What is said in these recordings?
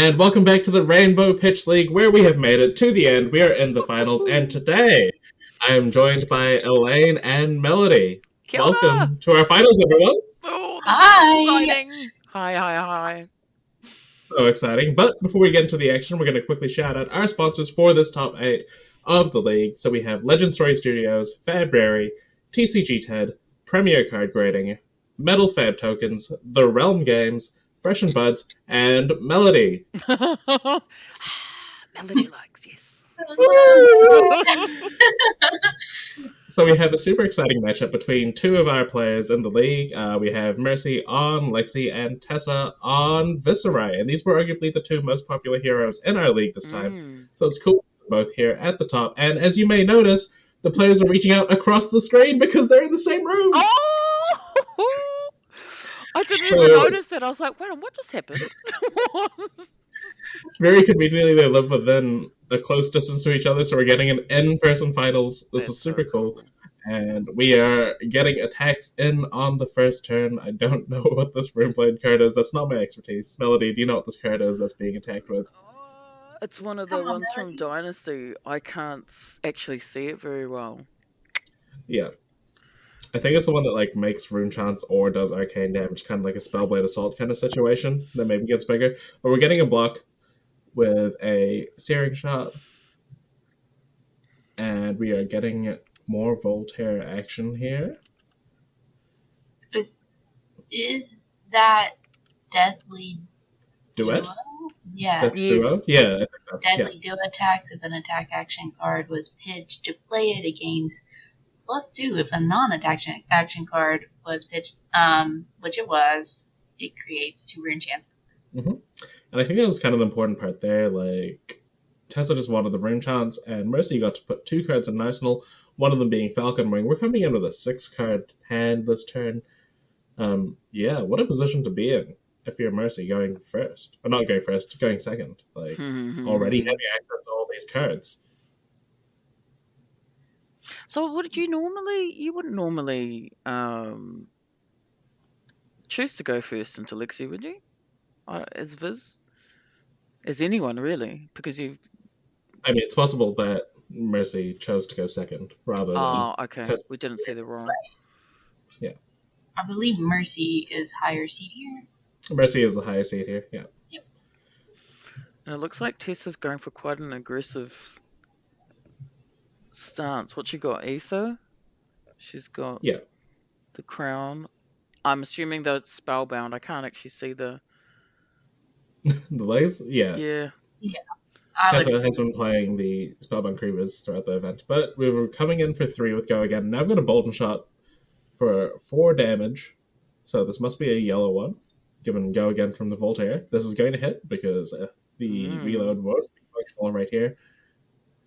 And welcome back to the Rainbow Pitch League, where we have made it to the end. We are in the finals, and today I am joined by Elaine and Melody. Kia ora. Welcome to our finals, everyone. Oh, this Hi. is exciting. Hi. So exciting. But before we get into the action, we're going to quickly shout out our sponsors for this top 8 of the league. So we have Legend Story Studios, Fabrary, TCG TED, Premier Card Grading, Metal Fab Tokens, The Realm Games, Fresh and Buds, and Melody. Melody likes, yes. So we have a super exciting matchup between two of our players in the league. We have Mercy on Lexi and Tessa on Viserai. And these were arguably the two most popular heroes in our league this time. So it's cool both here at the top. And as you may notice, the players are reaching out across the screen because they're in the same room. Oh! I didn't even notice that. I was like, wait, what just happened? Very conveniently, they live within a close distance to each other, so we're getting an in-person finals. This is super cool. And we are getting attacks in on the first turn. I don't know what this Runeblade card is. That's not my expertise. Melody, do you know what this card is that's being attacked with? It's one of the ones from Dynasty. I can't actually see it very well. Yeah. I think it's the one that makes rune chants or does arcane damage, kind of like a Spellblade Assault kind of situation that maybe gets bigger. But we're getting a block with a Searing Shot. And we are getting more Voltaire action here. Is that Deadly Duet? Yeah. Duo? Yeah, I think so. Deadly Duo attacks if an attack action card was pitched to play it against +2 if a non-attack action card was pitched, which it was, it creates 2 rune chants. Mm-hmm. And I think that was kind of the important part there. Tessa just wanted the rune chants, and Mercy got to put 2 cards in arsenal, one of them being Falcon Wing. We're coming in with a 6-card hand this turn. What a position to be in if you're Mercy going first. Or not going first, going second. Already having access to all these cards. So you wouldn't normally choose to go first into Lexi, would you? As Viz? As anyone, really? Because you've... I mean, it's possible that Mercy chose to go second rather than... Oh, okay. We didn't see the roll. Yeah. I believe Mercy is higher seed here. Mercy is the higher seed here, yeah. Yep. And it looks like Tessa's going for quite an aggressive stance. What she got? Aether? She's got the crown. I'm assuming that it's spellbound. I can't actually see the... the legs? Yeah. Yeah. Tessa has been playing the Spellbound Creepers throughout the event. But we were coming in for 3 with Go Again. Now I've got a Bolden Shot for 4 damage. So this must be a yellow one. Given Go Again from the Voltaire. This is going to hit because the reload was functional right here.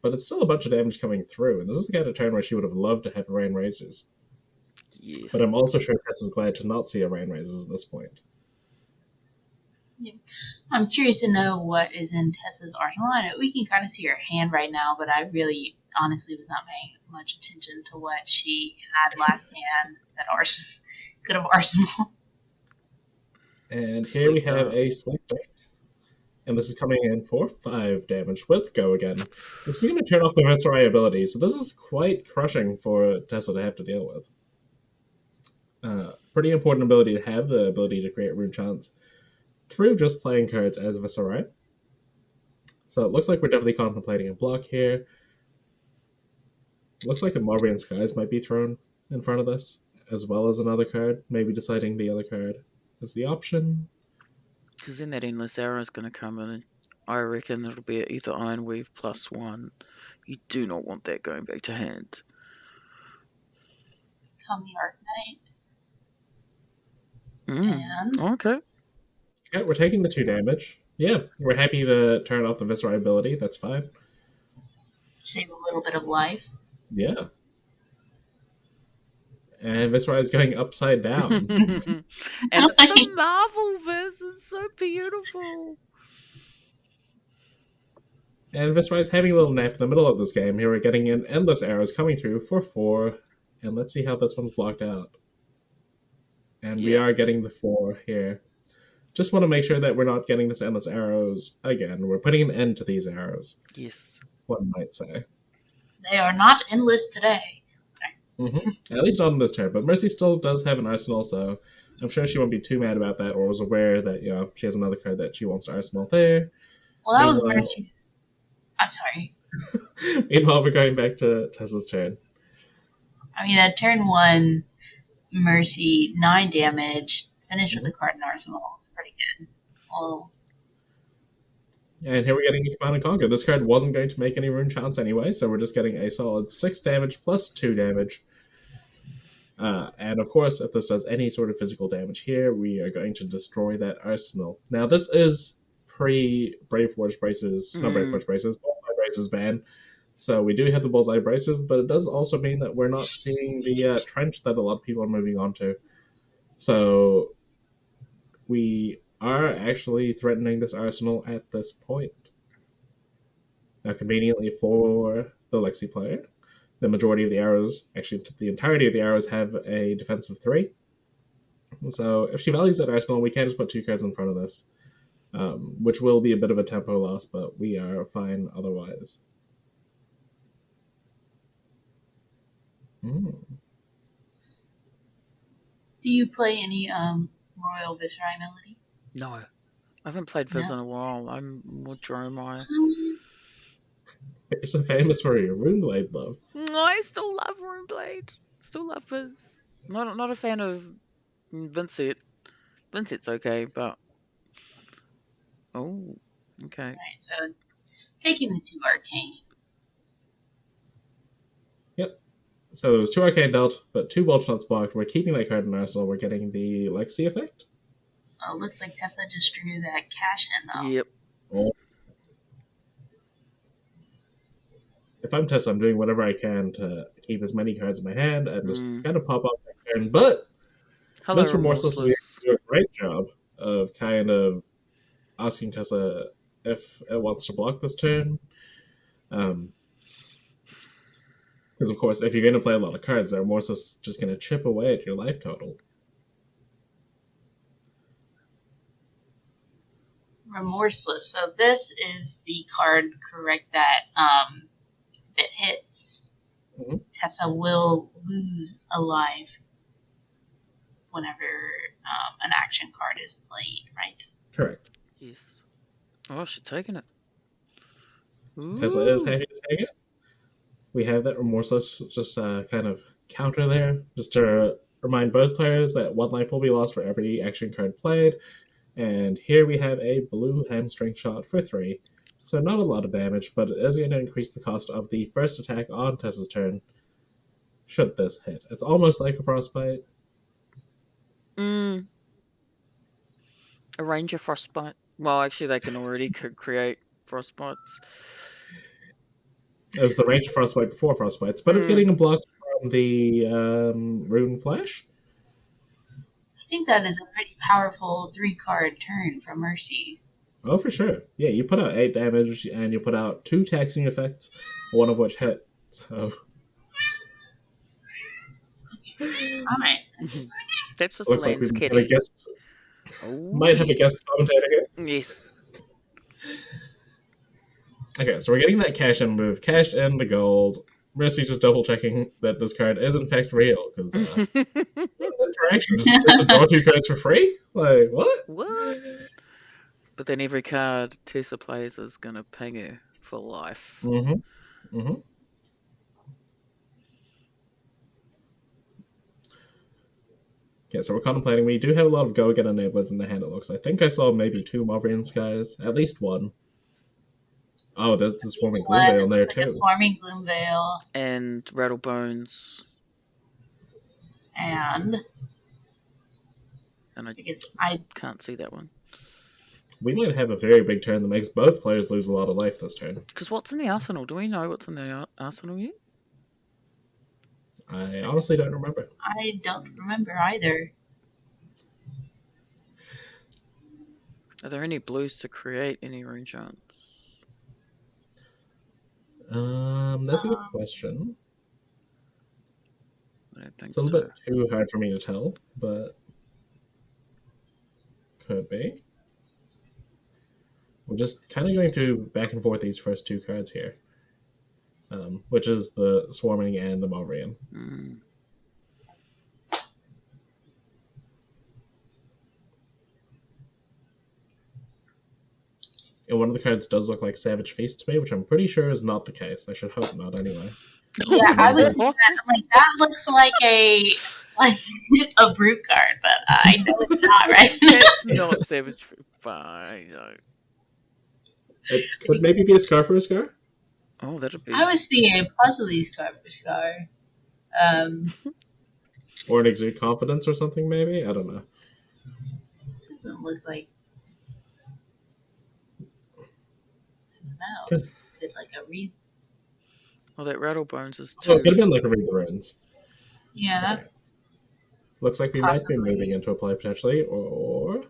But it's still a bunch of damage coming through. And this is the kind of turn where she would have loved to have Rain Razors. Yes. But I'm also sure Tessa's glad to not see a Rain Razors at this point. Yeah. I'm curious to know what is in Tessa's arsenal. I know we can kind of see her hand right now, but I really, honestly, was not paying much attention to what she had last hand that could have arsenal. And here we have a Sleep Dart. And this is coming in for 5 damage with Go Again. This is going to turn off the Viserai ability, so this is quite crushing for Tessa to have to deal with. Pretty important ability to have, the ability to create rune chants through just playing cards as Viserai. So it looks like we're definitely contemplating a block here. Looks like a Marbrian Skies might be thrown in front of this, as well as another card, maybe deciding the other card is the option. Because then that Endless Arrow is going to come in, and I reckon it'll be either Iron Weave +1. You do not want that going back to hand. Come the Arknight. And... Okay. Yeah, we're taking the 2 damage. Yeah, we're happy to turn off the Viserai ability. That's fine. Save a little bit of life. Yeah. And Viserai is going upside down. And it's the Marvel Viz is so beautiful. And Viserai is having a little nap in the middle of this game. Here we're getting in Endless Arrows coming through for 4. And let's see how this one's blocked out. And we are getting the 4 here. just want to make sure that we're not getting this endless arrows again. We're putting an end to these arrows. Yes. One might say. They are not endless today. At least not on this turn. But Mercy still does have an arsenal, so I'm sure she won't be too mad about that, or was aware that she has another card that she wants to arsenal there. Well, that was Mercy. I'm sorry. Meanwhile, we're going back to Tessa's turn. I mean, at turn 1, Mercy, 9 damage, finished with the card in arsenal. It's pretty good. Well, and here we're getting a Command and Conquer. This card wasn't going to make any rune chance anyway, so we're just getting a solid 6 damage plus 2 damage. And of course, if this does any sort of physical damage here, we are going to destroy that arsenal. Now, this is pre-Brave Forge Braces, not Brave Forge Braces, Bullseye Braces ban. So we do have the Bullseye Braces, but it does also mean that we're not seeing the Trench that a lot of people are moving on to. So we are actually threatening this arsenal at this point. Now, conveniently for the Lexi player, the majority of the arrows, actually the entirety of the arrows, have a defense of 3. So if she values that arsenal, we can just put 2 cards in front of this, which will be a bit of a tempo loss, but we are fine otherwise. Do you play any Royal Viserai Melody? No. I haven't played Viz in a while. I'm more Dromai. You're so famous for your Runeblade love. I still love Runeblade. Still love Viz. Not a fan of Vincent. Vincent's okay, but... Oh, okay. Right, so taking the 2 Arcane. Yep. So there was 2 Arcane dealt, but 2 Bulge Shots blocked. We're keeping that card in arsenal. We're getting the Lexi effect. Oh, looks like Tessa just drew that cash in, though. Yep. Oh. If I'm Tessa, I'm doing whatever I can to keep as many cards in my hand and just kind of pop up next turn. But Mr. Remorseless is doing a great job of kind of asking Tessa if it wants to block this turn. Because, of course, if you're going to play a lot of cards, Remorseless is just going to chip away at your life total. Remorseless. So this is the card, correct, that it hits. Tessa will lose a life whenever an action card is played, right? Correct. Yes. Oh, she's taking it. Ooh. Tessa is happy to take it. We have that Remorseless just kind of counter there, just to remind both players that 1 life will be lost for every action card played. And here we have a blue hamstring shot for 3. So not a lot of damage, but it is going to increase the cost of the first attack on Tessa's turn, should this hit. It's almost like a Frostbite. A Ranger Frostbite. Well, actually, they can already create Frostbites. It was the Ranger Frostbite before Frostbites, but it's getting a block from the Rune Flash. I think that is a pretty powerful 3-card turn from Mercy's. Oh, for sure. Yeah, you put out 8 damage, and you put out 2 taxing effects, one of which hit. So... Alright. That's just looks Lane's like we kitty. Might have a guest commentator here. Yes. Okay, so we're getting that cash in move. Cashed in the gold. Mercy just double checking that this card is in fact real, because interaction. It's a draw 2 cards for free? Like, what? What? But then every card Tessa plays is going to ping her for life. Okay, so we're contemplating. We do have a lot of Go-Again enablers in the hand, it looks. I think I saw maybe 2 Mothrian Skies. At least 1. Oh, there's the Swarming Gloomveil in there, too. A Swarming Gloomveil. And Rattlebones. And I guess I can't see that one. We might have a very big turn that makes both players lose a lot of life this turn. Because what's in the arsenal? Do we know what's in the arsenal yet? I honestly don't remember. I don't remember either. Are there any blues to create any rune chants? That's a good question. I don't think it's a little bit too hard for me to tell, but Could be. We're just kind of going through back and forth these first two cards here, which is the Swarming and the Malverian. And one of the cards does look like Savage Feast to me, which I'm pretty sure is not the case. I should hope not, anyway. Yeah, I was thinking that looks like a brute card, but I know it's not, right? It's not Savage Feast. Fine. No. It could maybe be a Scar for a Scar. Oh, that'd be. I was thinking possibly Scar for Scar. Or an Exude Confidence or something, maybe? I don't know. Doesn't look like. I don't know. It's like a read. Oh, that Rattlebones is So too. it could have been like a Read the Runes. Yeah. Okay. Looks like we might be moving into a play potentially, or...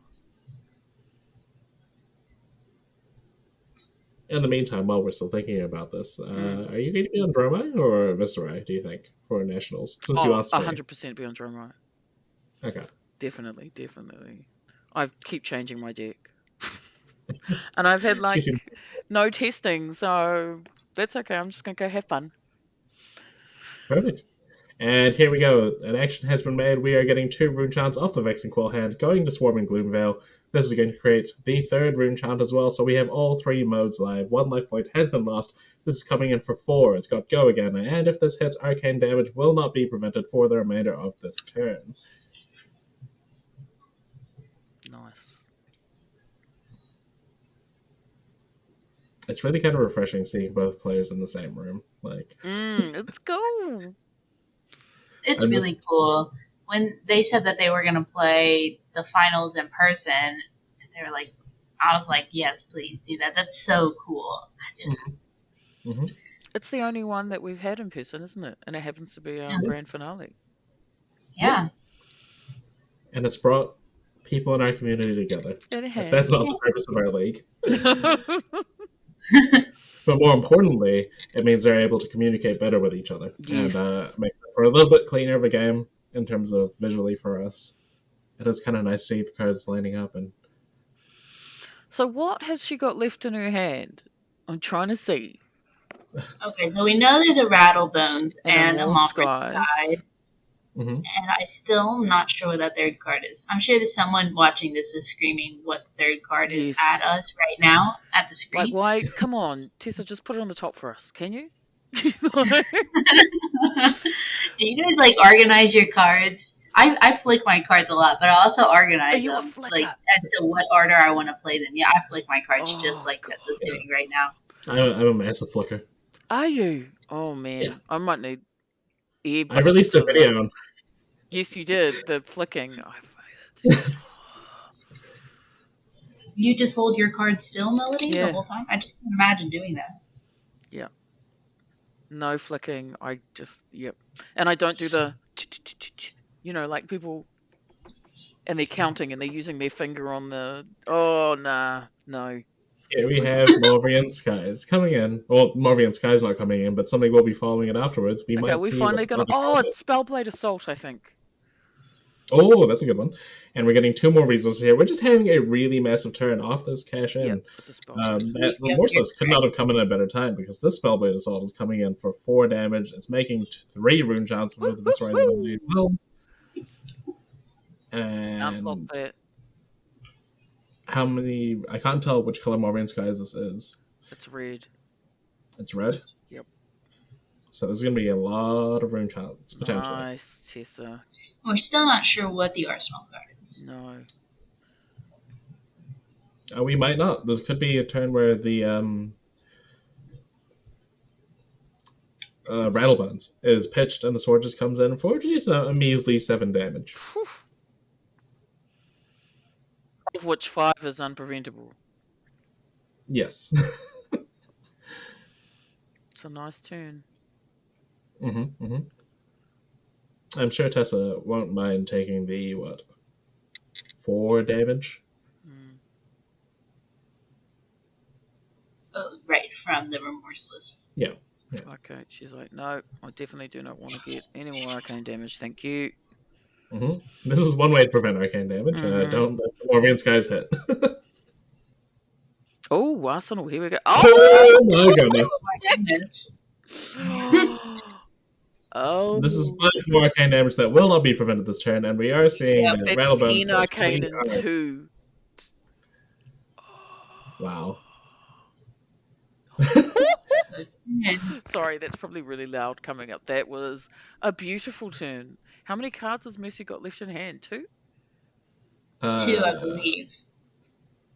In the meantime, while we're still thinking about this, are you going to be on Dromai or Viserai, do you think, for Nationals? Since you asked 100% be on Dromai. Okay. Definitely. I keep changing my deck. And I've had no testing, so that's okay. I'm just going to go have fun. Perfect. And here we go. An action has been made. We are getting 2 rune chants off the Vexing Quell hand, going to Swarming Gloomveil. This is going to create the 3rd rune chant as well, so we have all 3 modes live. 1 life point has been lost. This is coming in for 4. It's got Go again, and if this hits, arcane damage will not be prevented for the remainder of this turn. Nice. It's really kind of refreshing seeing both players in the same room. Let's go. It's really cool. When they said that they were going to play the finals in person, they were like, I was like, yes, please do that. That's so cool. It's the only one that we've had in person, isn't it? And it happens to be our grand finale. Yeah. And it's brought people in our community together. If that's not the purpose of our league. But more importantly, it means they're able to communicate better with each other. Yes. And makes it for a little bit cleaner of a game in terms of visually for us. It is kind of nice seeing the cards lining up. And so what has she got left in her hand? I'm trying to see. Okay, so we know there's a Rattlebones and a Mothra Skies. Mm-hmm. And I still am not sure what that 3rd card is. I'm sure there's someone watching this is screaming what the 3rd card is at us right now at the screen. Like, why? Come on, Tessa, just put it on the top for us, can you? Do you guys organize your cards? I flick my cards a lot, but I also organize them as to what order I want to play them. Yeah, I flick my cards just like Tessa's doing right now. I'm a massive flicker. Are you? Oh man, yeah. I might need. I released a video on. Yes, you did. The flicking. You just hold your card still, Melody, the whole time? I just can't imagine doing that. Yeah. No flicking. I just, And I don't do the, like people, and they're counting and they're using their finger on the, no. Here we have Malverian Skies coming in. Well, Malverian Skies not coming in, but something will be following it afterwards. We might see finally going to... it's Spellblade Assault, I think. Oh, that's a good one. And we're getting 2 more resources here. We're just having a really massive turn off this cash in. Yep, it's a Spellblade. That Remorseless could not have come in at a better time because this Spellblade Assault is coming in for 4 damage. It's making 3 rune chants with this Rise ability as well. And unlock that. How many... I can't tell which color Malverian Skies this is. It's red. It's red? Yep. So there's going to be a lot of rune chants, potentially. Nice, Tessa. We're still not sure what the Arsenal card is. No. We might not. This could be a turn where the Rattlebones is pitched and the sword just comes in for just a measly 7 damage. Whew. Of which 5 is unpreventable. Yes. It's a nice turn. I'm sure Tessa won't mind taking the, 4 damage? Oh, right, from the Remorseless. Yeah. Okay, she's like, no, I definitely do not want to get any more arcane damage, thank you. This is one way to prevent arcane damage. Don't let the Morvian Skies hit. Oh, Arsenal, here we go. Oh my goodness. My goodness. Oh. This is 5 more arcane damage that will not be prevented this turn, and we are seeing Yep, that That's Rattlebones 10 goes arcane pretty and hard. 2. Wow. So, Sorry, that's probably really loud coming up. That was a beautiful turn. How many cards has Mercy got left in hand? 2? 2, I believe.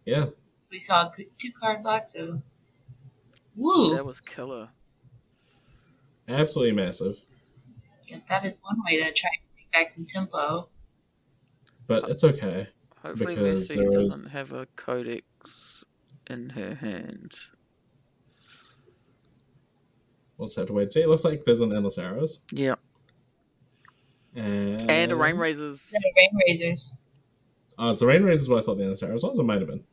Yeah. We saw a 2-card box, so woo! That was killer. Absolutely massive. Yeah, that is one way to try and take back some tempo. But it's okay. Hopefully Because Mercy doesn't have a codex in her hand. We'll just have to wait and see. It looks like there's an Endless Arrows. Yeah. And a Rain Razors. The Rain Razors. So Rain Razors is what I thought the Endless Arrows was. It might have been.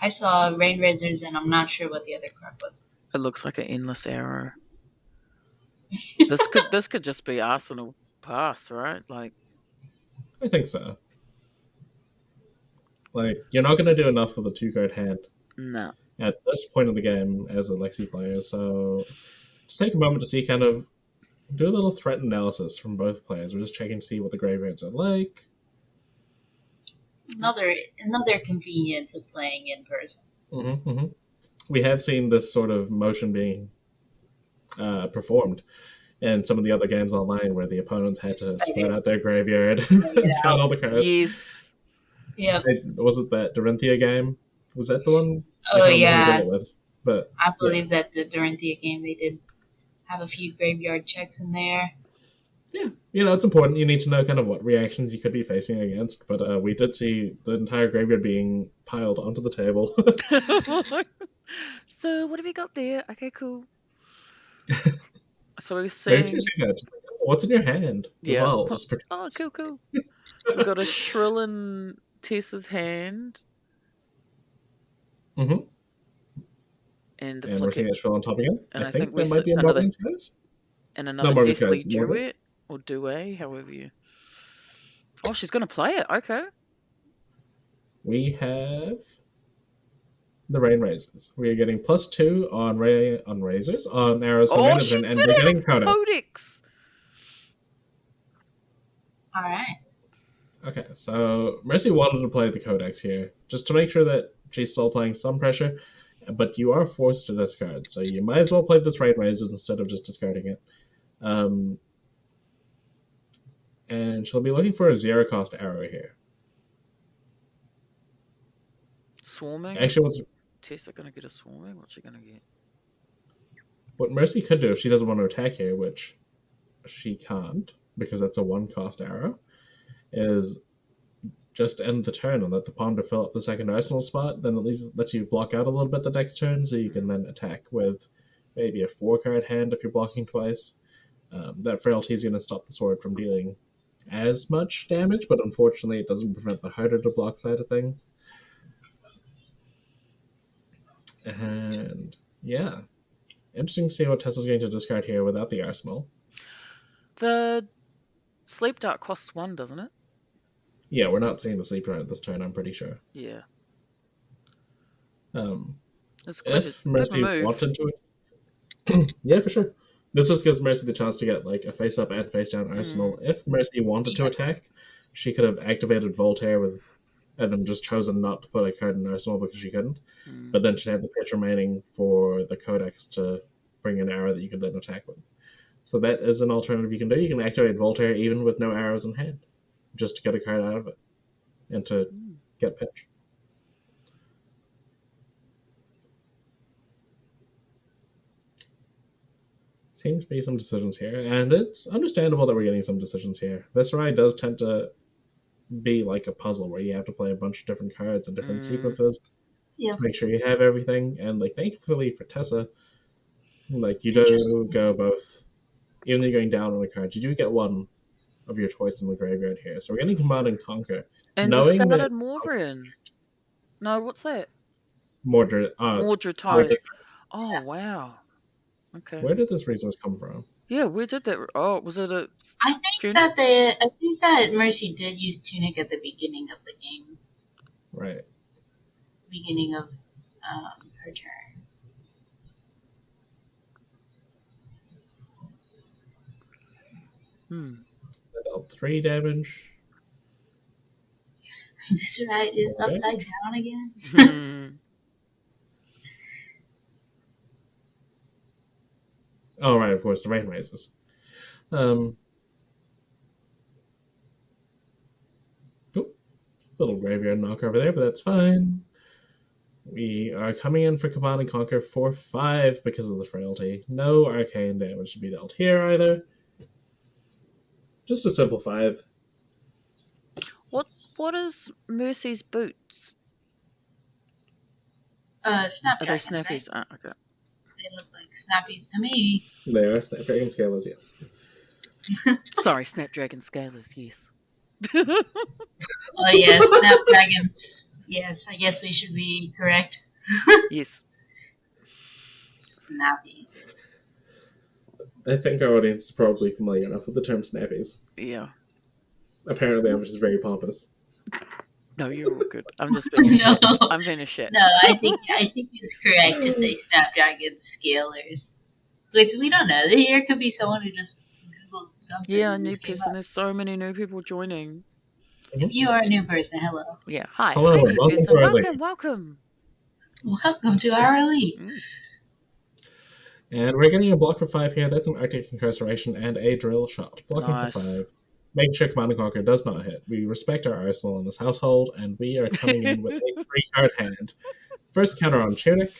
I saw Rain Razors, and I'm not sure what the other card was. It looks like an Endless Arrow. This could just be Arsenal pass, right? Like, I think so. Like, you're not going to do enough with a 2-card hand no. at this point of the game as a Lexi player, so just take a moment to see kind of do a little threat analysis from both players. We're just checking to see what the graveyards are like. Another convenience of playing in person. We have seen this sort of motion being performed in some of the other games online where the opponents had to spread out their graveyard count all the cards. Yes. Yeah. Was it that Dorinthia game? Was that the one? Oh, yeah. But I believe that the Dorinthia game, they did have a few graveyard checks in there. Yeah, it's important. You need to know kind of what reactions you could be facing against. But we did see the entire graveyard being piled onto the table. So what have you got there? Okay, cool. So we're Maybe seeing... what's in your hand as well. Oh, cool. We've got a Shrill in Tessa's hand. And And we're seeing it Shrill on top again. And I think we that might be a Morvian Skies. And another Deathly Duet or Duet, however you... Oh, she's going to play it. Okay. We have the Rain Razors. We are getting +2 on Razors, on Arrows, on Management, and we're getting Codex. All right. Okay, so Mercy wanted to play the Codex here, just to make sure that she's still playing some pressure, but you are forced to discard, so you might as well play this Rain Razors instead of just discarding it. And she'll be looking for a 0-cost arrow here. Swarming? Actually, what's Tessa going to get a swarming? What's she going to get? What Mercy could do if she doesn't want to attack here, which she can't, because that's a 1-cost arrow, is just end the turn and let the Ponder fill up the second arsenal spot. Then it lets you block out a little bit the next turn, so you can then attack with maybe a 4-card hand if you're blocking twice. That frailty is going to stop the sword from dealing as much damage, but unfortunately it doesn't prevent the harder to block side of things. And yeah, interesting to see what Tessa's going to discard here without the arsenal. The Sleep Dart costs 1, doesn't it? Yeah, we're not seeing the Sleep Dart this turn, I'm pretty sure. Yeah. It's if Mercy wanted to... yeah, for sure. This just gives Mercy the chance to get like a face-up and face-down arsenal. If Mercy wanted to attack, she could have activated Voltaire and then just chosen not to put a card in arsenal because she couldn't. But then she'd have the pitch remaining for the Codex to bring an arrow that you could then attack with. So that is an alternative you can do. You can activate Voltaire even with no arrows in hand, just to get a card out of it and to get pitch. Seems to be some decisions here, and it's understandable that we're getting some decisions here. Viserai does tend to be like a puzzle where you have to play a bunch of different cards and different sequences to make sure you have everything. And like, thankfully for Tessa, like you do go both, even though you're going down on the cards, you do get one of your choice in the graveyard here. So we're getting Command and Conquer. And discarded Morvrin. No, what's that? Mordred Tide. Oh, wow. Okay. Where did this resource come from? Yeah, where did that? Oh, was it a I think that Mercy did use Tunic at the beginning of the game. Right. Beginning of her turn. That dealt 3 damage. Viserai is More upside damage. down again. Oh, right, of course, the rain raises. Little graveyard knock over there, but that's fine. We are coming in for Command and Conquer for 5 because of the frailty. No arcane damage to be dealt here either. Just a simple 5. What is Mercy's boots? Snapdragons, Are they snappies? right? Okay. They look like snappies to me. They are Snapdragon Scalers, yes. Sorry, Snapdragon Scalers, yes. Oh yes, snapdragons. Yes, I guess we should be correct. Yes. Snappies. I think our audience is probably familiar enough with the term snappies. Yeah. Apparently, I'm just very pompous. No, you're all good. I'm just being a shit. I'm being a shit. No, I think it's correct to say snapdragon scalers. Which we don't know. There could be someone who just Googled something. Yeah, a and new this came person. up. There's so many new people joining. If you are a new person, hello. Yeah. Hi. Hello, Hi, new welcome person. to our elite. Welcome. Welcome to our elite. And we're getting a block for 5 here. That's an Arctic Incarceration and a Drill Shot. Blocking Nice. for 5. Making sure Command and Conquer does not hit. We respect our arsenal in this household, and we are coming in with a 3-card hand. First counter on Tunic.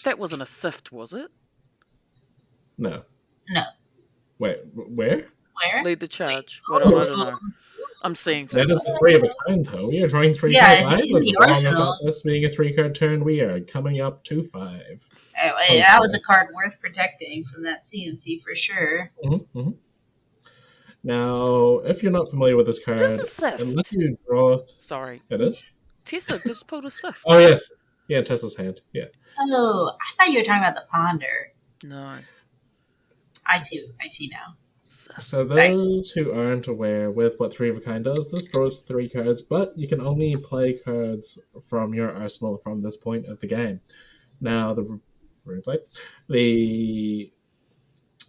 That wasn't a sift, was it? No. No. Wait, where? Where? Lead the charge. I don't know. I'm seeing things. That is a 3 of a kind, though. We are drawing 3 Yeah, cards. I in was the wrong arsenal. about this being a 3-card turn. We are coming up to 5. That was a card worth protecting from that CNC for sure. Mm-hmm. Now, if you're not familiar with this card, This is sift. unless you draw... Sorry. It is? Tessa just pulled a sift. Oh, yes. Yeah, Tessa's hand. Yeah. Oh, I thought you were talking about the ponder. No. I see now. So those who aren't aware with what 3 of a kind does, this draws 3 cards, but you can only play cards from your arsenal from this point of the game. Now, the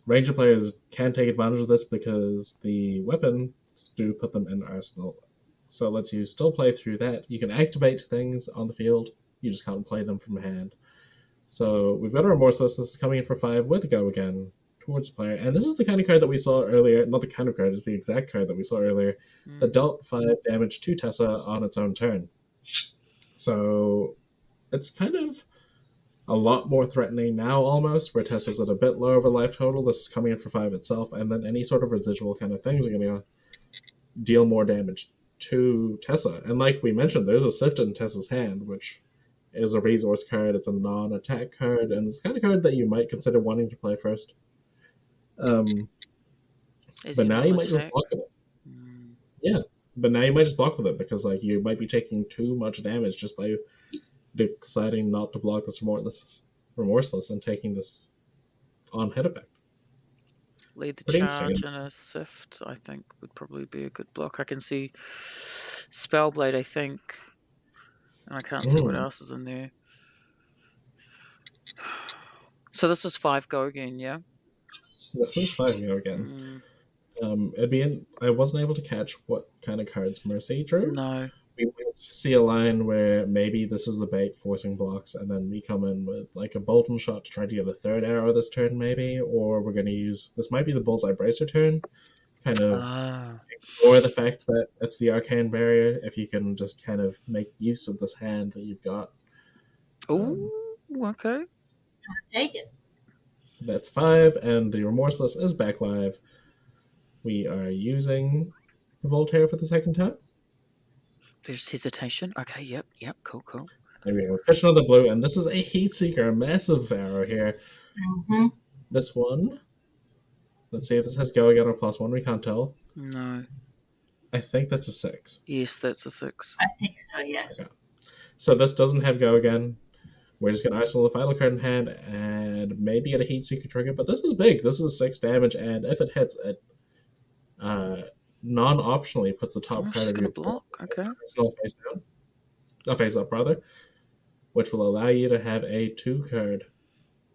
Ranger players can take advantage of this because the weapons do put them in arsenal. So it lets you still play through that. You can activate things on the field, you just can't play them from hand. So we've got a Remorseless. This is coming in for 5 with a Go Again towards the player. And this is the kind of card that we saw earlier. Not the kind of card, it's the exact card that we saw earlier. That dealt 5 damage to Tessa on its own turn. So it's kind of a lot more threatening now almost, where Tessa's at a bit lower of a life total. This is coming in for 5 itself, and then any sort of residual kind of things are going to deal more damage to Tessa. And like we mentioned, there's a Sift in Tessa's hand, which is a resource card. It's a non-attack card, and it's the kind of card that you might consider wanting to play first. But now you might just block with it. Yeah, but now you might just block with it because like you might be taking too much damage just by deciding not to block this Remorseless and taking this on hit effect. Lead the Pretty charge insane. and a sift, I think, would probably be a good block. I can see Spellblade, I think. And I can't see what else is in there. So this was 5 Go Again, yeah? This is 5 Go Again. I wasn't able to catch what kind of cards Mercy drew. No. We might see a line where maybe this is the bait forcing blocks, and then we come in with like a Bolton Shot to try to get a 3rd arrow this turn, maybe, or we're going to use this might be the Bullseye Bracer turn, kind of ignore the fact that it's the Arcane Barrier. If you can just kind of make use of this hand that you've got. Oh, okay. Take it. That's 5, and the Remorseless is back live. We are using the Voltaire for the second time. There's hesitation. Okay, yep, cool. There we go. Fish another blue, and this is a Heatseeker, a massive arrow here. Mm-hmm. This one, let's see if this has Go Again or +1. We can't tell. No. I think that's a 6. Yes, that's a 6. I think so, yes. Okay. So this doesn't have Go Again. We're just going to arsenal the final card in hand and maybe get a Heat Seeker trigger. But this is big. This is 6 damage, and if it hits, it non-optionally puts the top card she's of going your to block. Okay. arsenal face down. Face up, rather. Which will allow you to have a 2-card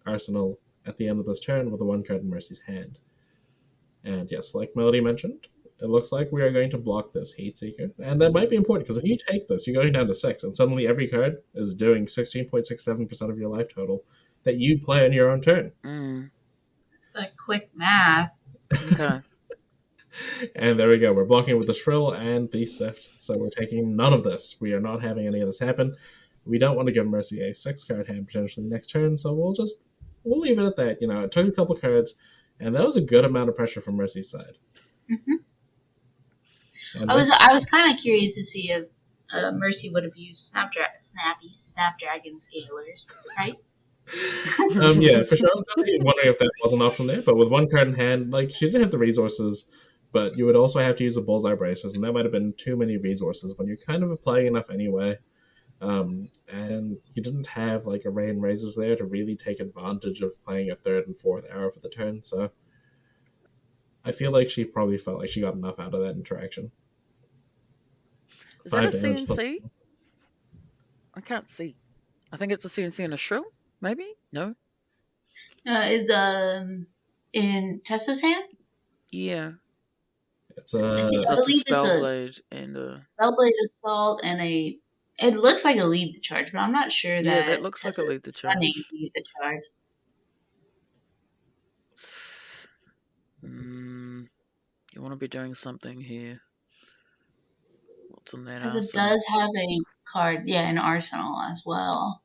arsenal at the end of this turn with a 1 card in Mercy's hand. And yes, like Melody mentioned, it looks like we are going to block this Heat Seeker. And that might be important, because if you take this, you're going down to 6, and suddenly every card is doing 16.67% of your life total that you play on your own turn. Like quick math. Okay. And there we go. We're blocking with the Shrill and the Sift, so we're taking none of this. We are not having any of this happen. We don't want to give Mercy a 6-card hand potentially next turn, so we'll leave it at that. You know, it took a couple cards, and that was a good amount of pressure from Mercy's side. I was kind of curious to see if Mercy would have used Snapdragon Scalers, right? Yeah, for sure. I was wondering if that was an option there, but with 1 card in hand, like, she didn't have the resources, but you would also have to use the Bullseye Bracers, and that might have been too many resources when you're kind of applying enough anyway. And you didn't have like Array and Razors there to really take advantage of playing a 3rd and 4th arrow for the turn, so I feel like she probably felt like she got enough out of that interaction. Is that a CNC? I can't see. I think it's a CNC and a Shrill, maybe? No? Is in Tessa's hand? Yeah. It's I believe it's a Spellblade and a Spellblade Assault and a. It looks like a Lead the Charge, but I'm not sure that. that looks like a Lead the Charge. Lead the Charge. You want to be doing something here. What's on that arsenal? Because it does have a card, an arsenal as well.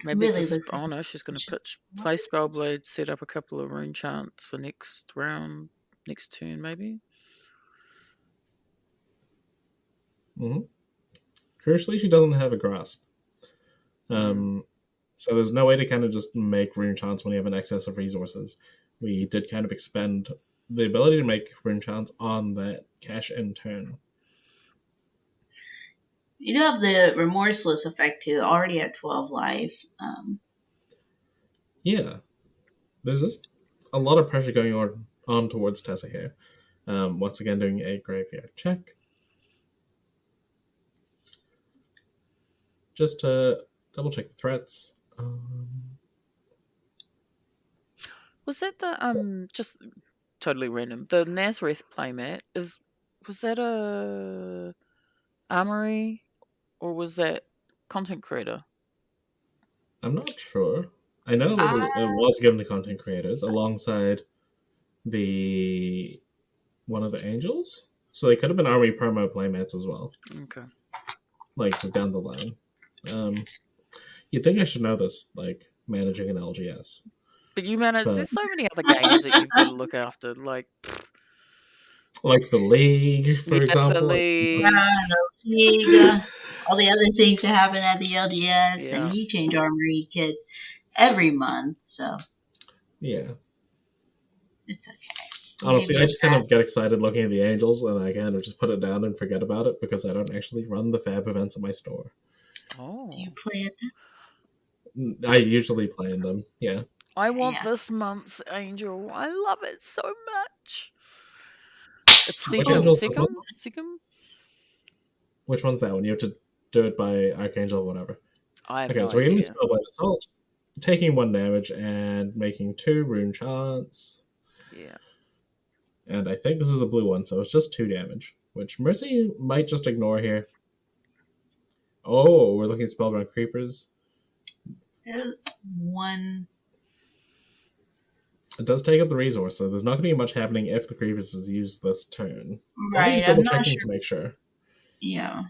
Maybe really it's no, she's going to play Spellblade, set up a couple of rune chants for next round, next turn, maybe. Crucially, she doesn't have a grasp. So there's no way to kind of just make rune chants when you have an excess of resources. We did kind of expend the ability to make rune chants on that cash in turn. You do have the Remorseless effect too, already at 12 life. Yeah. There's just a lot of pressure going on towards Tessa here. Once again, doing a graveyard check. Just to double check the threats. Was that the just totally random? The Nazareth playmat was that a armory or was that content creator? I'm not sure. I know it was given to content creators alongside one of the angels, so they could have been armory promo playmats as well. Okay, like just down the line. You'd think I should know this, like managing an LGS. But you manage. There's so many other games that you've got to look after, like the League, for example. The League, all the other things that happen at the LGS, and you change armory kits every month, so yeah, it's okay. Honestly, I just kind of get excited looking at the Angels, and I kind of just put it down and forget about it because I don't actually run the Fab events in my store. Oh, do you play it? I usually play in them. Yeah. I want this month's Angel. I love it so much. It's Seekum. Which one's that one? You have to do it by Archangel or whatever. So we're getting Spellblade Assault, taking 1 damage and making 2 rune chants. Yeah. And I think this is a blue one, so it's just 2 damage, which Mercy might just ignore here. Oh, we're looking at Spellbound Creepers. 1. It does take up the resource, so there's not going to be much happening if the Creepers is used this turn. Right, just double checking to make sure. Yeah.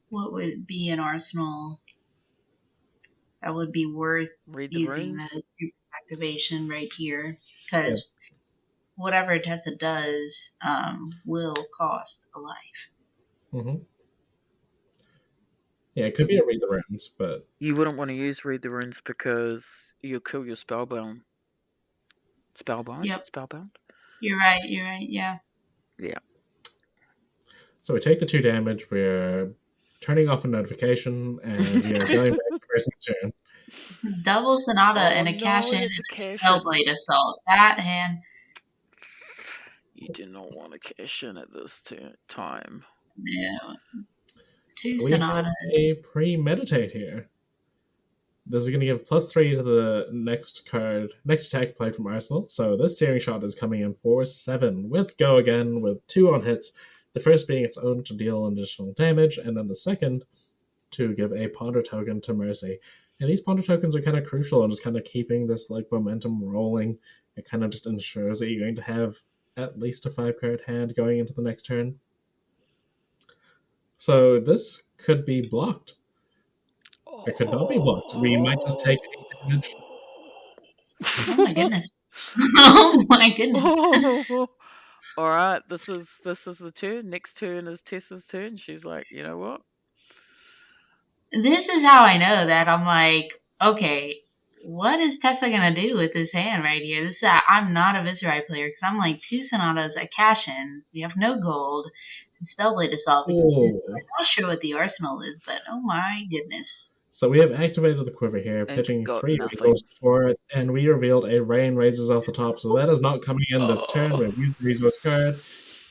What would be an arsenal that would be worth using the activation right here? Because whatever Tessa does will cost a life. Mm-hmm. Yeah, it could be a Read the Runes, but you wouldn't want to use Read the Runes because you'll kill your Spellbound. Yep. Spellbound? You're right, yeah. Yeah. So we take the 2 damage, we're turning off a notification, and we are going back to Mercy's turn. Double Sonata and a cash-in it's a and cash-in. Spellblade Assault. That hand... You do not want to cash in at this time. No. 2 so Sonatas. We have a premeditate here. This is going to give +3 to the next attack played from Arsenal. So this tearing shot is coming in for 7 with Go Again, with 2 on hits. The first being its own to deal additional damage, and then the second to give a Ponder token to Mercy. And these Ponder tokens are kind of crucial in just kind of keeping this like momentum rolling. It kind of just ensures that you're going to have at least a 5-card hand going into the next turn. So this could be blocked. It could not be blocked. We might just take 8 damage. Oh my goodness. Oh my goodness. All right, this is the turn. Next turn is Tessa's turn. She's like, you know what? This is how I know that I'm like, okay, what is Tessa gonna do with this hand right here? I'm not a Viserai player because I'm like 2 Sonatas, a cash-in. We have no gold, and Spellblade Assault. I'm not sure what the arsenal is, but oh my goodness. So we have activated the quiver here, pitching 3 resources for it, and we revealed a Rain Raises off the top. So that is not coming in this turn. We've used the resource card.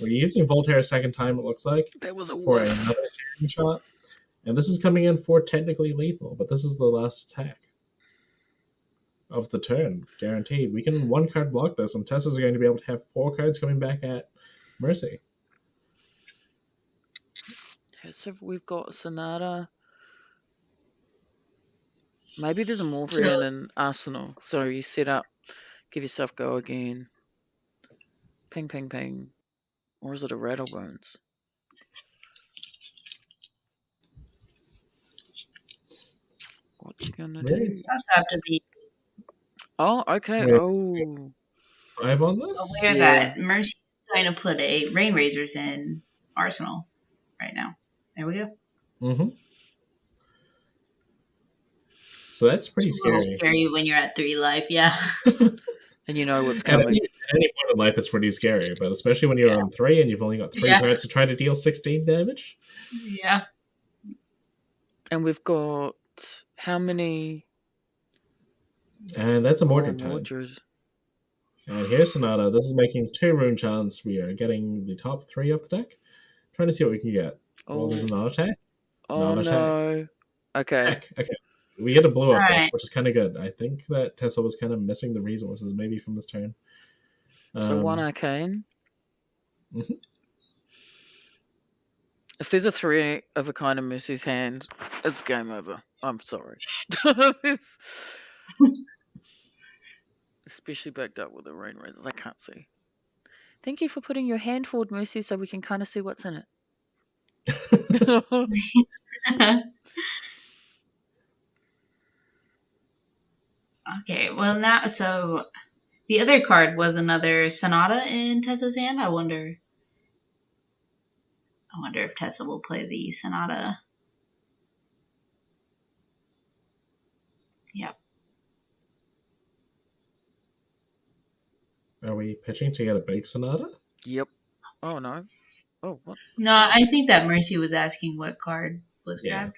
We're using Voltaire a second time, it looks like, that was for another searing shot. And this is coming in for technically lethal, but this is the last attack of the turn, guaranteed. We can 1-card block this, and Tessa's going to be able to have 4 cards coming back at Mercy. So we've got Sonata. Maybe there's a Morphrian in Arsenal. So you set up, give yourself Go Again. Ping, ping, ping. Or is it a Rattlebones? What you gonna do? It does have to be. Oh, okay. Wait. Oh. 5 on this? Aware that Mercy's going to put a Rain Razors in Arsenal right now. There we go. Mm-hmm. So that's pretty scary. It's scary when you're at 3 life, yeah. And you know what's coming. At any point in life, it's pretty scary, but especially when you're on 3 and you've only got 3 cards to try to deal 16 damage. Yeah. And we've got how many? And that's a Mordred time. And here's Sonata. This is making 2 rune chants. We are getting the top 3 off the deck. Trying to see what we can get. Oh, there's a non-attack. Oh, no. Okay. Okay. We get a blue off this, which is kind of good. I think that Tessa was kind of missing the resources maybe from this turn. So 1 arcane. Mm-hmm. If there's a 3 of a kind of Mercy's hand, it's game over. I'm sorry. Especially backed up with the Rain Razors. I can't see. Thank you for putting your hand forward, Mercy, so we can kind of see what's in it. Okay, well now, so the other card was another Sonata in Tessa's hand. I wonder if Tessa will play the Sonata. Yep. Are we pitching to get a big Sonata? Yep. Oh, no. Oh, what? No, I think that Mercy was asking what card was grabbed.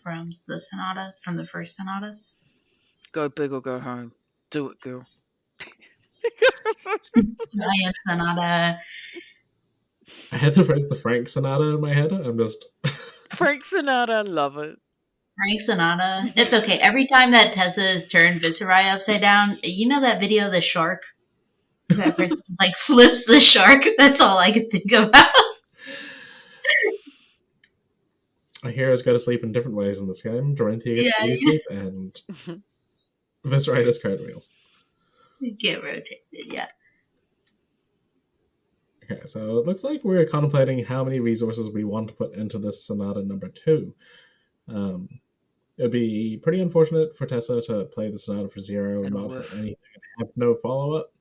From the Sonata, from the first Sonata. Go big or go home. Do it, girl. Giant Sonata. I had the Frank Sonata in my head. I'm just... Frank Sonata, love it. Frank Sonata. It's okay. Every time that Tessa has turned Viserai upside down, you know that video of the shark? That person like flips the shark? That's all I could think about. Our heroes go to sleep in different ways in this game. Dorinthia gets beauty sleep, and Viserai does card wheels. You get rotated, yeah. Okay, so it looks like we're contemplating how many resources we want to put into this Sonata number 2. It'd be pretty unfortunate for Tessa to play the Sonata for 0 and not put anything and have no follow-up.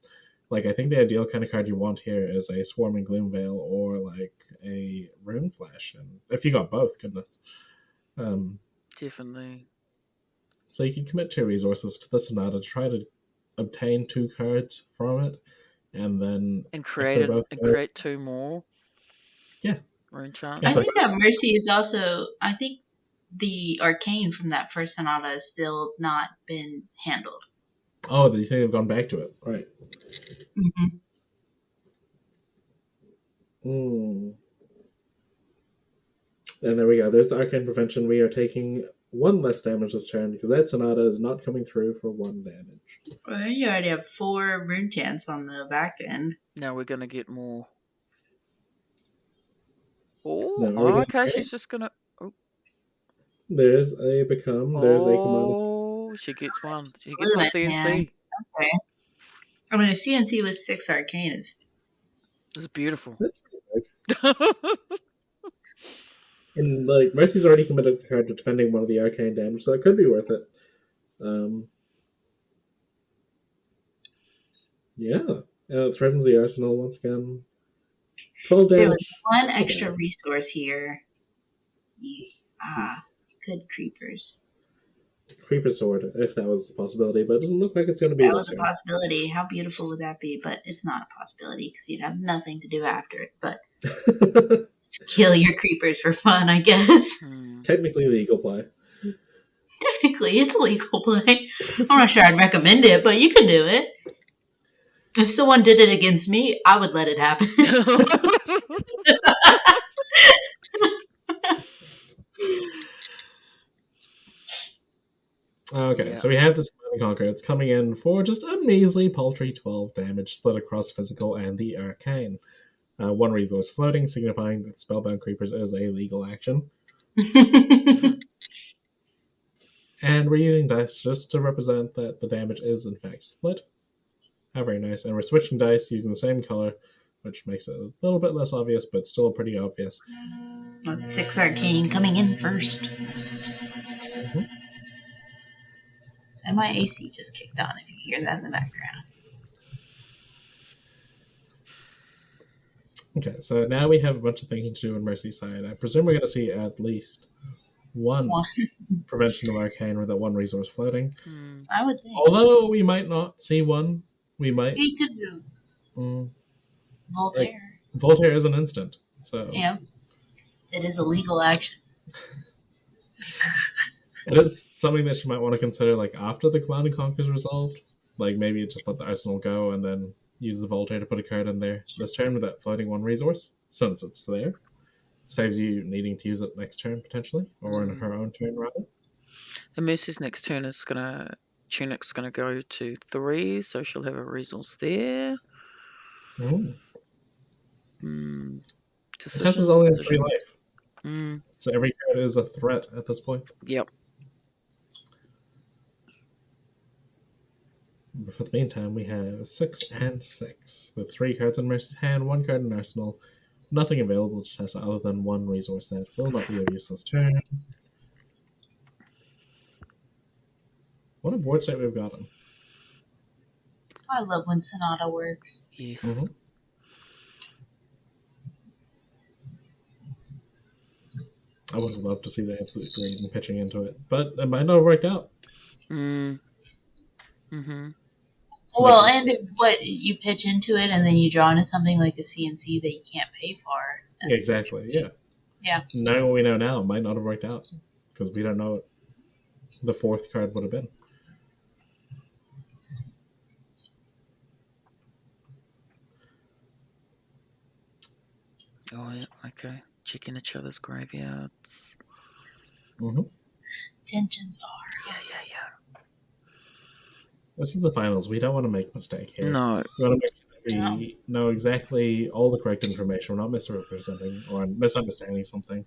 Like, I think the ideal kind of card you want here is a Swarming Gloomveil or, like, a Rune Flash. And if you got both, goodness. Definitely. So you can commit 2 resources to the Sonata to try to obtain 2 cards from it. and then And create 2 more. Yeah. Rune chant. I think that Mercy is also. I think the arcane from that first sonata has still not been handled. Oh, you think they've gone back to it, right? Mm-hmm. And there we go. There's the arcane prevention. We are taking 1 less damage this turn because that sonata is not coming through for 1 damage. Well, you already have 4 rune chants on the back end. Now we're gonna get more. Oh, okay. She's just gonna. Oh. There's a become. There's a command. Oh, she gets 1. She gets a CNC. Man. Okay. I mean, a CNC with 6 arcanes. It's beautiful. That's pretty big. And like Mercy's already committed a card to defending 1 of the arcane damage, so it could be worth it. Yeah. It threatens the arsenal once again. 12 damage. There was 1 extra resource here. Good creepers. Creeper sword, if that was a possibility, but it doesn't look like it's going to be. That was a possibility. How beautiful would that be? But it's not a possibility because you'd have nothing to do after it. But kill your creepers for fun, I guess. Technically legal play. Technically, it's a legal play. I'm not sure I'd recommend it, but you can do it. If someone did it against me, I would let it happen. Okay, so we have this Command & Conquer. It's coming in for just a measly, paltry 12 damage, split across physical and the arcane. 1 resource floating, signifying that Spellbound Creepers is a legal action. And we're using dice just to represent that the damage is in fact split. How very nice. And we're switching dice using the same color, which makes it a little bit less obvious, but still pretty obvious. 6 arcane coming in first. Mm-hmm. And my AC just kicked on, if you hear that in the background. Okay, so now we have a bunch of thinking to do on Mercy's side. I presume we're going to see at least 1 prevention of arcane with that 1 resource floating. I would think. Although we might not see 1. We might. You could do Voltaire. Like, Voltaire is an instant. So yeah. It is a legal action. It is something that you might want to consider like after the Command & Conquer is resolved. Like maybe just let the arsenal go and then use the Voltaire to put a card in there this turn with that floating 1 resource, since it's there. Saves you needing to use it next turn potentially, or in her own turn rather. And Mercy's next turn is Tunic's gonna go to 3, so she'll have a resource there. Tessa's only at 3 life. So every card is a threat at this point. Yep. But for the meantime, we have 6 and 6 with 3 cards in Mercy's hand, 1 card in arsenal. Nothing available to Tessa other than 1 resource that will not be of use this turn. What a board state we've gotten. I love when Sonata works. Yes. I would have loved to see the absolute green pitching into it, but it might not have worked out. Well, and what you pitch into it, and then you draw into something like a CNC that you can't pay for. Exactly. Yeah. Knowing what we know now, it might not have worked out because we don't know what the 4th card would have been. Oh yeah. Okay. Checking each other's graveyards. Tensions are. Yeah. This is the finals. We don't want to make a mistake here. No. We want to make sure we know exactly all the correct information. We're not misrepresenting or misunderstanding something.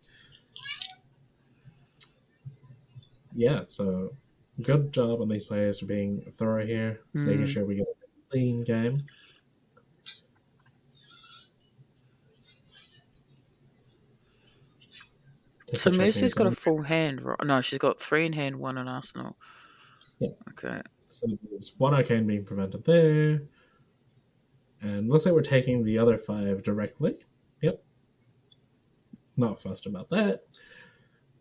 Yeah, so good job on these players for being thorough here, making sure we get a clean game. So Mercy's got a full hand, right? No, she's got 3 in hand, 1 in arsenal. Yeah. Okay. So there's 1 arcane being prevented there. And looks like we're taking the other 5 directly. Yep. Not fussed about that.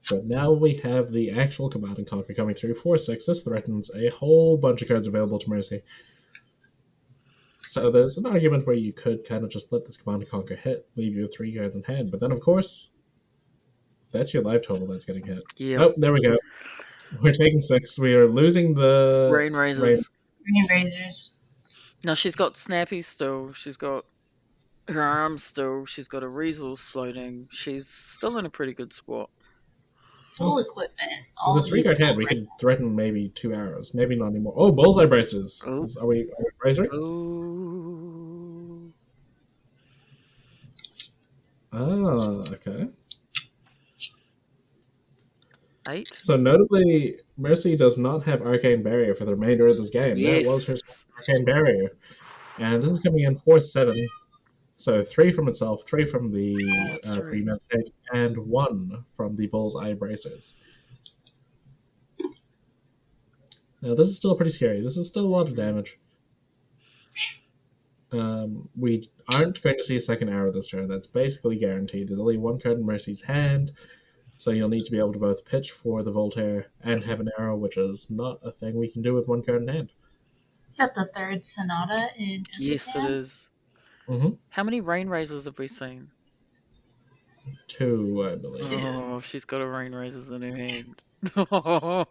But now we have the actual Command & Conquer coming through. 4/6. This threatens a whole bunch of cards available to Mercy. So there's an argument where you could kind of just let this Command and Conquer hit, leave you with 3 cards in hand, but then of course, that's your life total that's getting hit. Yeah. Oh, there we go. We're taking 6. We are losing the Rain Razors. Rain Razors. Now she's got Snappy still. She's got her arms still. She's got a resource floating. She's still in a pretty good spot. Full equipment. With a 3-card hand, we could threaten maybe 2 arrows. Maybe not anymore. Oh, Bullseye Braces. Oh. Are we bracing? Oh. Okay. 8. So notably, Mercy does not have Arcane Barrier for the remainder of this game. Yes. That was her Arcane Barrier. And this is coming in 4-7. So 3 from itself, 3 from the free meditate, and 1 from the Bullseye Bracers. Now this is still pretty scary. This is still a lot of damage. We aren't going to see a second arrow this turn. That's basically guaranteed. There's only 1 card in Mercy's hand, so you'll need to be able to both pitch for the Voltaire and have an arrow, which is not a thing we can do with 1 card in hand. Is that the 3rd Sonata in Tessa's Yes, hand? it is. Mm-hmm. How many Rain Razors have we seen? 2, I believe. Oh, she's got a Rain Razors in her hand. Wouldn't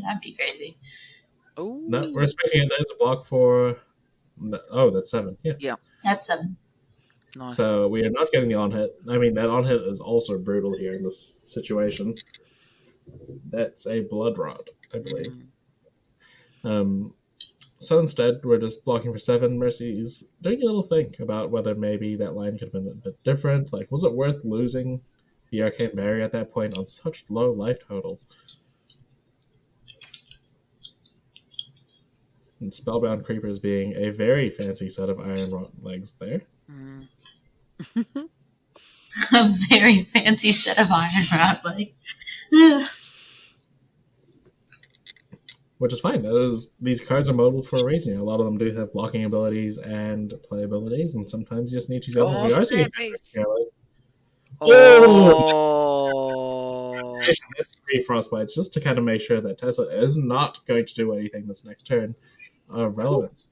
that be crazy? Oh. No, we're expecting it. There's a block for... Oh, that's 7. Yeah. That's 7. Nice. So we are not getting the on-hit. I mean, that on-hit is also brutal here in this situation. That's a Blood Rod, I believe. So instead, we're just blocking for 7. Mercy's doing a little think about whether maybe that line could have been a bit different. Like, was it worth losing the Arcane Barrier at that point on such low life totals? And Spellbound Creepers being a very fancy set of iron rod legs there. A very fancy set of iron rod legs. Which is fine. These cards are modal for a reason. A lot of them do have blocking abilities and play abilities, and sometimes you just need to use them. Oh, We are seeing Oh. That's 3 Frostbites, just to kind of make sure that Tessa is not going to do anything this next turn of relevance.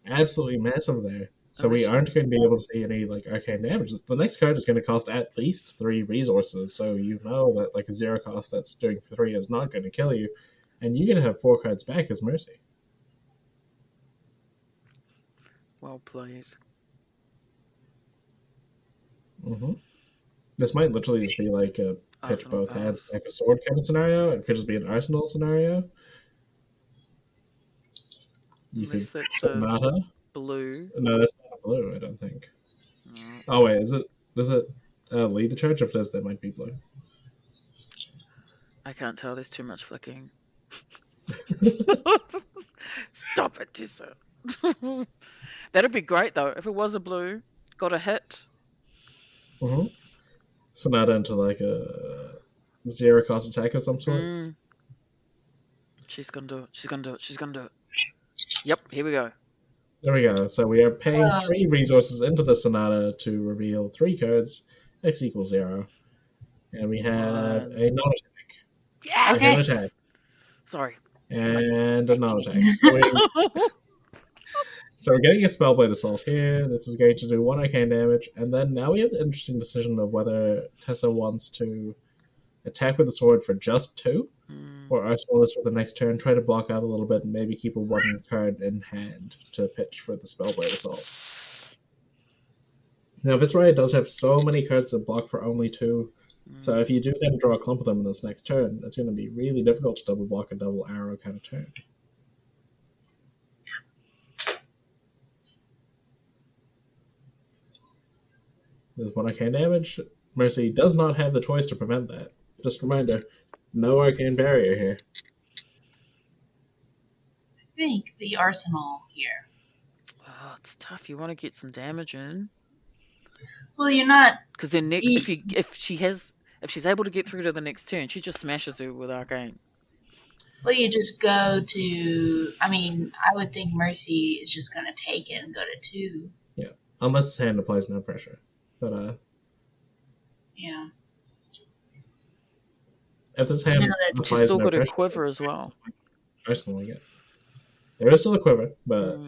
Absolutely massive there. So we aren't going to be able to see any like arcane damage. The next card is going to cost at least 3 resources, so you know that like a 0 cost that's doing 3 is not going to kill you. And you're going to have 4 cards back as Mercy. Well played. Mm-hmm. This might literally just be like a pitch Arsenal both hands, pass. like a sword kind of scenario. It could just be an arsenal scenario. You Unless could that's Sonata. Blue. No, that's not blue, I don't think. No. Oh, wait, does it lead the charge? If it does, that might be blue. I can't tell. There's too much flicking. Stop it, Tessa. That'd be great though. If it was a blue, got a hit. Mm-hmm. Sonata into like a 0 cost attack of some sort. She's gonna do it. She's gonna do it. She's gonna do it. Yep, here we go. There we go. So we are paying 3 resources into the Sonata to reveal 3 cards. X equals 0. And we have a non-attack. Yes! An attack. Sorry. And a non-attack. So we're getting a Spellblade Assault here. This is going to do 1 arcane damage. And then now we have the interesting decision of whether Tessa wants to attack with the sword for just 2, or arsenal this for the next turn, try to block out a little bit, and maybe keep a 1 card in hand to pitch for the Spellblade Assault. Now, Viserai does have so many cards that block for only 2, so if you do kind of draw a clump of them in this next turn, it's going to be really difficult to double block a double arrow kind of turn. There's 1 arcane damage. Mercy does not have the choice to prevent that. Just a reminder, no arcane barrier here. I think the arsenal here. Oh, it's tough. You want to get some damage in. Well, you're not. Because then if she's able to get through to the next turn, she just smashes her with arcane. Well, you just go to. I mean, I would think Mercy is just going to take it and go to 2. Yeah, unless his hand applies no pressure. But yeah. If this hand she's still got her quiver as well. Arsenal again. There is still a quiver, but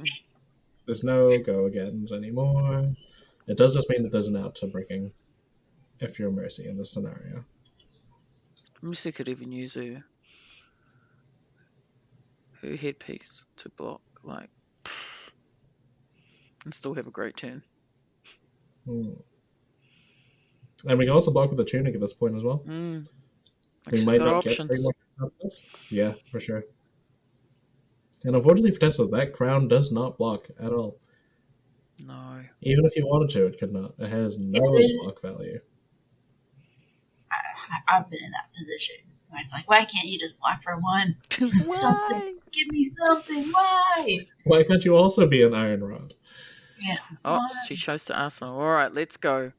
there's no go agains anymore. It does just mean that there's an out to breaking if you're Mercy in this scenario. Mercy could even use her headpiece to block, like, and still have a great turn. And we can also block with the tunic at this point as well. We might not get 3 more of this. Yeah, for sure. And unfortunately for Tessa, that crown does not block at all. No. Even if you wanted to, it could not. It has no block value. I've been in that position. Where it's like, why can't you just block for 1? Why? Something. Give me something. Why? Why can't you also be an Iron Rod? Yeah. Oh, she chose to Arsenal. All right, let's go.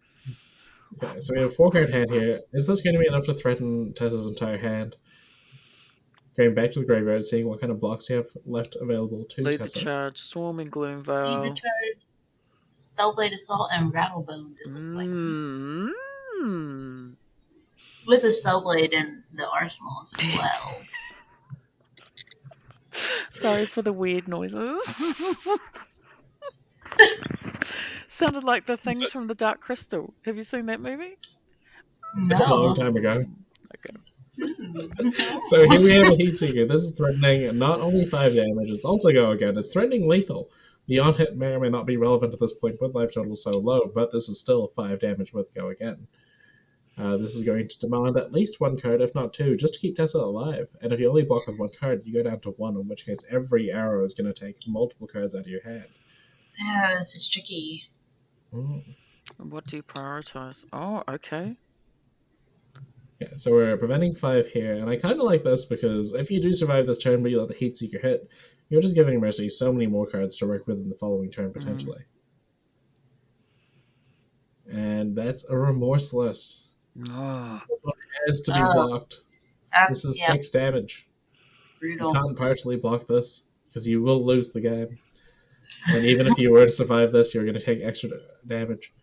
Okay, so we have a 4-card hand here. Is this going to be enough to threaten Tessa's entire hand? Going back to the graveyard, seeing what kind of blocks you have left available to Lead Tessa. the charge, Swarming Gloom Lead Veil. the charge, Spellblade Assault, and Rattlebones, it looks like. With a Spellblade in the arsenal as well. Sorry for the weird noises. Sounded like the things from the Dark Crystal. Have you seen that movie? No. A long time ago. Okay. So here we have a Heatseeker. This is threatening not only 5 damage, it's also go again. It's threatening lethal. The on-hit may or may not be relevant at this point with life total so low, but this is still 5 damage with go again. This is going to demand at least 1 card, if not 2, just to keep Tessa alive. And if you only block with 1 card, you go down to 1, in which case every arrow is going to take multiple cards out of your hand. Yeah, this is tricky. What do you prioritize? Oh, okay. Yeah, so we're preventing 5 here, and I kind of like this because if you do survive this turn but you let the Heatseeker hit, you're just giving Mercy so many more cards to work with in the following turn, potentially. And that's a Remorseless. Oh. This one has to be blocked. This is 6 damage. Brutal. You can't partially block this, because you will lose the game. And even if you were to survive this, you're going to take extra damage.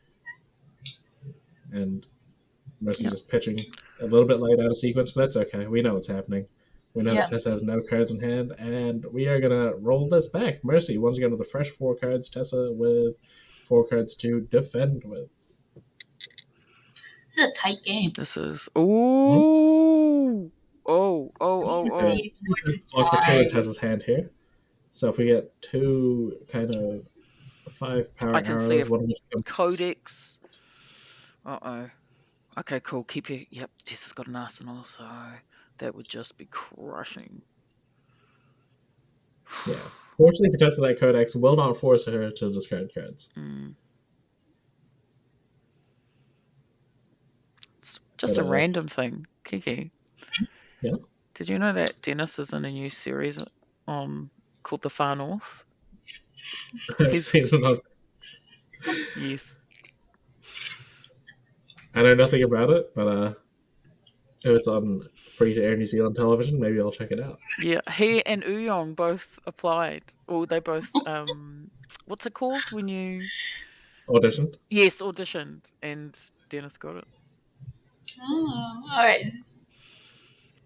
And Mercy's just pitching a little bit late out of sequence, but that's okay. We know what's happening. We know that Tessa has no cards in hand, and we are going to roll this back. Mercy, once again, with a fresh 4 cards. Tessa with 4 cards to defend with. This is a tight game. This is... Ooh! Oh. Block for 2 in Tessa's hand here. So if we get 2 kind of 5 power I can arrows, see if one of which Codex... Uh-oh. Okay, cool. Keep your... Yep, Tessa's got an arsenal, so that would just be crushing. Yeah. Fortunately for Tessa, that Codex will not force her to discard cards. It's just a random thing, Kiki. Yeah? Did you know that Dennis is in a new series called The Far North? I've seen it on... Yes. I know nothing about it, but if it's on free-to-air New Zealand television, maybe I'll check it out. Yeah, he and Uyong both applied. Or they both, what's it called when you... Auditioned? Yes, auditioned, and Dennis got it. Oh, all right.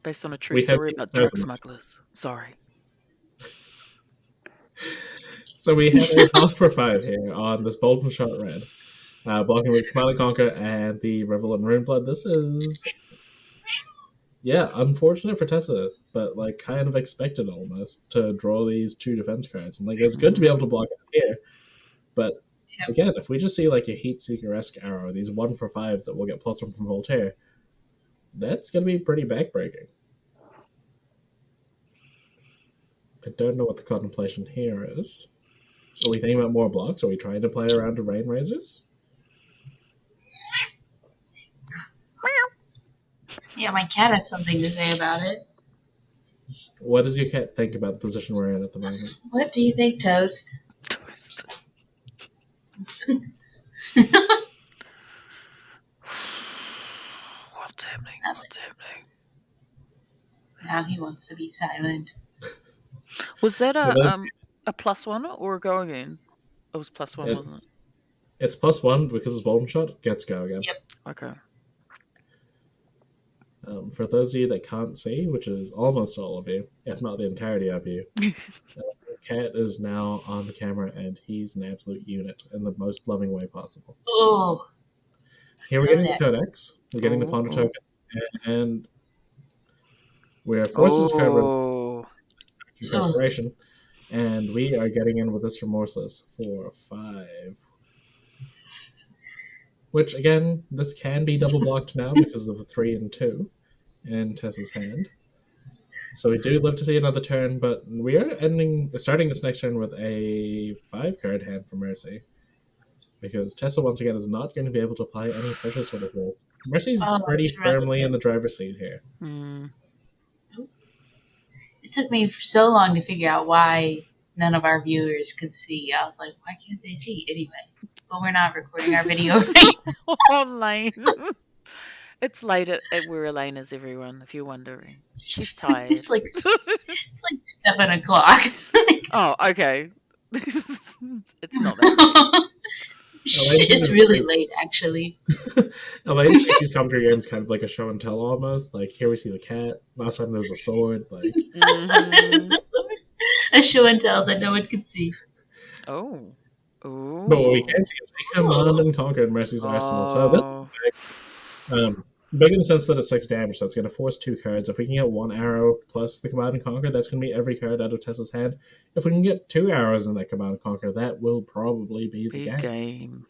Based on a true story about drug smugglers. Sorry. So we have a half for 5 here on this Bold and Shot Red. Blocking with Command and Conquer and the Revel in Runeblood. This is... Yeah, unfortunate for Tessa, but like kind of expected almost to draw these 2 defense cards. And like it's good to be able to block it here, but again, if we just see like a Heatseeker-esque arrow, these 1 for 5s that will get +1 from Voltaire, that's going to be pretty backbreaking. I don't know what the contemplation here is. Are we thinking about more blocks? Are we trying to play around to Rain Razors? Yeah, my cat has something to say about it. What does your cat think about the position we're in at the moment? What do you think, Toast? Toast. What's happening? What's happening? Now he wants to be silent. Was that a +1 or a go again? It was +1, wasn't it? It's +1 because it's Bold Shot. Gets go again. Yep. Okay. For those of you that can't see, which is almost all of you, if not the entirety of you, Cat is now on the camera, and he's an absolute unit in the most loving way possible. Oh. Here we're getting the Codex, we're getting the Ponder token, and we're forces card with Restoration, and we are getting in with this Remorseless for 5. Which, again, this can be double blocked now because of the 3 and 2 in Tessa's hand. So we do live to see another turn, but we are starting this next turn with a 5-card hand for Mercy. Because Tessa, once again, is not going to be able to apply any pressures for the roll. Mercy's pretty firmly in the driver's seat here. It took me so long to figure out why none of our viewers could see. I was like, why can't they see? Anyway, but we're not recording our video online. It's late at where Elaine is, everyone, if you're wondering. She's tired. It's like 7 o'clock. Oh, okay. It's not that. It's really late, actually. Elaine thinks these commentary games kind of like a show and tell almost. Like, here we see the cat. Last time there was a sword. Like, a show and tell that no one could see. Oh. Ooh. But what we can see is they command and conquered Mercy's arsenal. So this is big in the sense that it's 6 damage, so it's going to force 2 cards. If we can get 1 arrow plus the command and conquer, that's going to be every card out of Tessa's hand. If we can get 2 arrows in that command and conquer, that will probably be the game.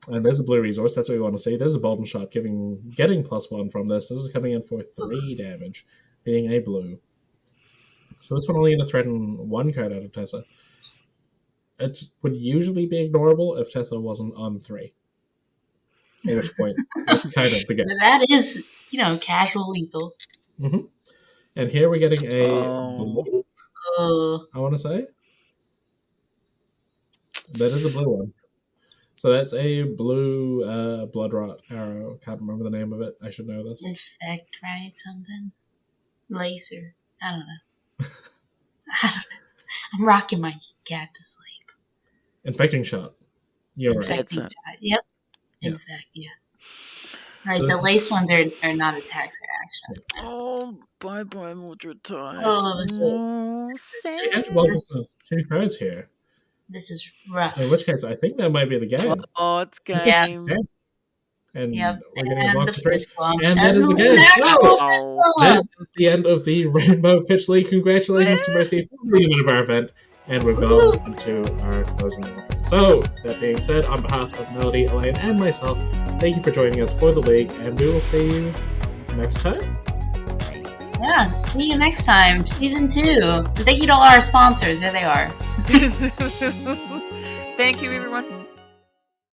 And there's a blue resource, that's what we want to see. There's a Bolden Shot getting +1 from this. This is coming in for 3 damage, being a blue. So this one only going to threaten 1 card out of Tessa. It would usually be ignorable if Tessa wasn't on 3. At which point, that's kind of the game. That is, casual lethal. Mm-hmm. And here we're getting a blue, I want to say. That is a blue one. So that's a blue Blood Rot arrow. Can't remember the name of it. I should know this. Infect, right? Something? Laser. I don't know. I'm rocking my cat to sleep. Infecting Shot. You're right. Infecting Shot. Yep. In fact, yeah. Right, so the lace ones are not attacks, they're actions. Oh, bye, Mildred Tide. Sad. You have to welcome 2 cards here. This is rough. In which case, I think that might be the game. Oh, it's game. And we're getting a box of 3. One. And that is the game. That is the end of the Rainbow Pitch League. Congratulations to Mercy for being one of our event. And we've gone into our closing event. So, that being said, on behalf of Melody, Elaine, and myself, thank you for joining us for the league, and we will see you next time. Yeah, see you next time. Season 2. Thank you to all our sponsors. There they are. Thank you, everyone.